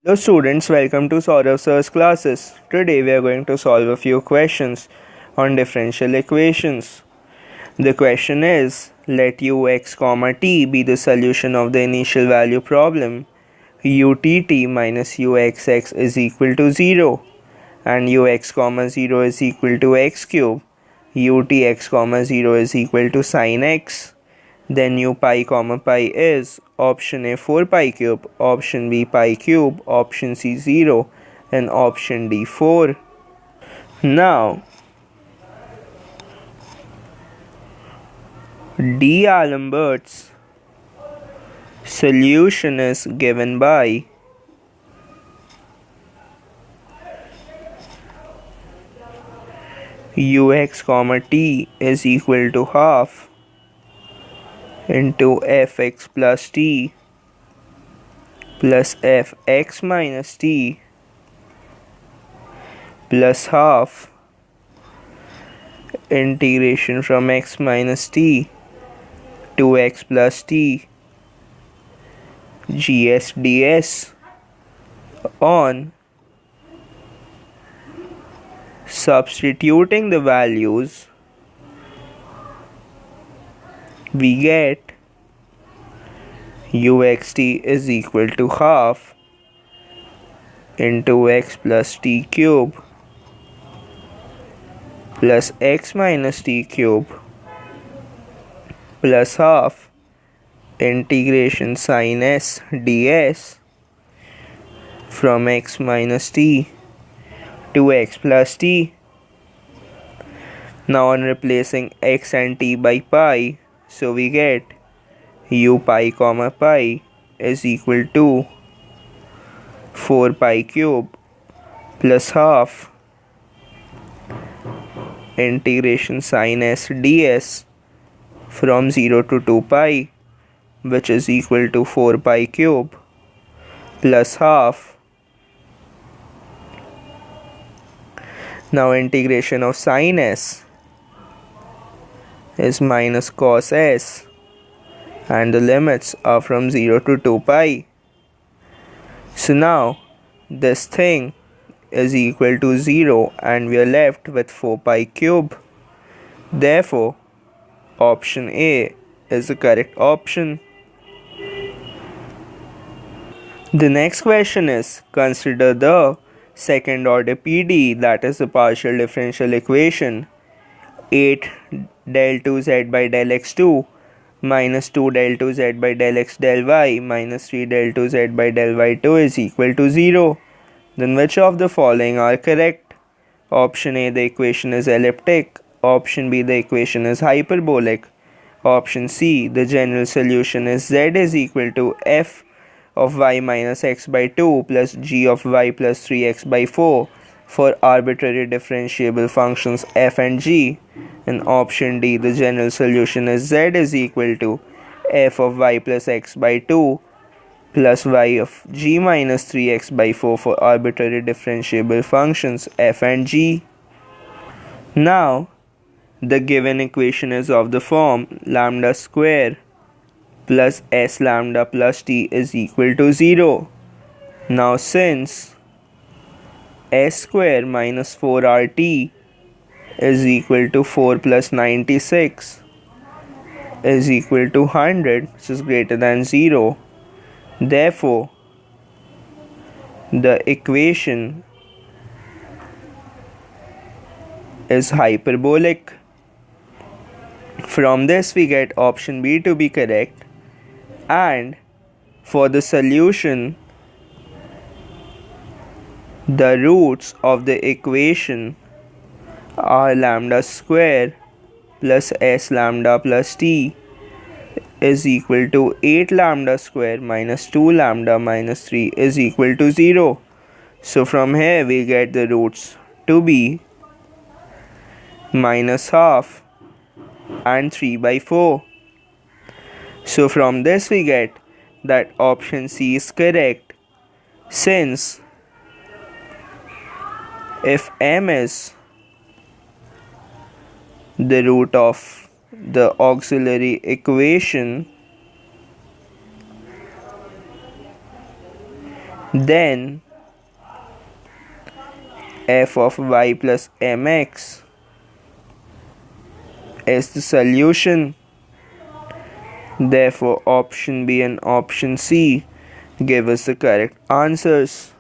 Hello students, welcome to Saurav Sir's classes. Today we are going to solve a few questions on differential equations. The question is, let ux comma t be the solution of the initial value problem. Utt minus uxx is equal to 0 and ux comma 0 is equal to x cube. Utx comma 0 is equal to sin x. Then u pi comma pi is option A 4 pi cube, option B pi cube, option C 0 and option D 4. Now D'Alembert's solution is given by ux comma t is equal to half into fx plus t plus fx minus t plus half integration from x minus t to x plus t gs ds on substituting the values we get uxt is equal to half into x plus t cube plus x minus t cube plus half integration sin s ds from x minus t to x plus t. Now on replacing x and t by pi, so we get u pi comma pi is equal to 4 pi cube plus half integration sin s ds from 0 to 2 pi, which is equal to 4 pi cube plus half. Now integration of sin s is minus cos s and the limits are from 0 to 2 pi. So now this thing is equal to 0 and we are left with 4 pi cube. Therefore, option A is the correct option. The next question is, consider the second order PD, that is the partial differential equation 8 del 2z by del x2 minus 2 del 2z by del x del y minus 3 del 2z by del y2 is equal to 0. Then which of the following are correct? Option A, the equation is elliptic. Option B, the equation is hyperbolic. Option C, the general solution is z is equal to f of y minus x by 2 plus g of y plus 3x by 4 for arbitrary differentiable functions f and g. And option D, the general solution is z is equal to f of y plus x by 2 plus y of g minus 3x by 4 for arbitrary differentiable functions f and g. Now, the given equation is of the form lambda square plus s lambda plus t is equal to 0. Now since s square minus 4rt is equal to 4 plus 96 is equal to 100, which is greater than 0, therefore the equation is hyperbolic. From this we get option B to be correct, and for the solution the roots of the equation are lambda square plus s lambda plus t is equal to 8 lambda square minus 2 lambda minus 3 is equal to 0. So from here we get the roots to be minus half and 3 by 4. So from this we get that option C is correct, since if m is the root of the auxiliary equation, then f of y plus mx is the solution. Therefore, option B and option C give us the correct answers.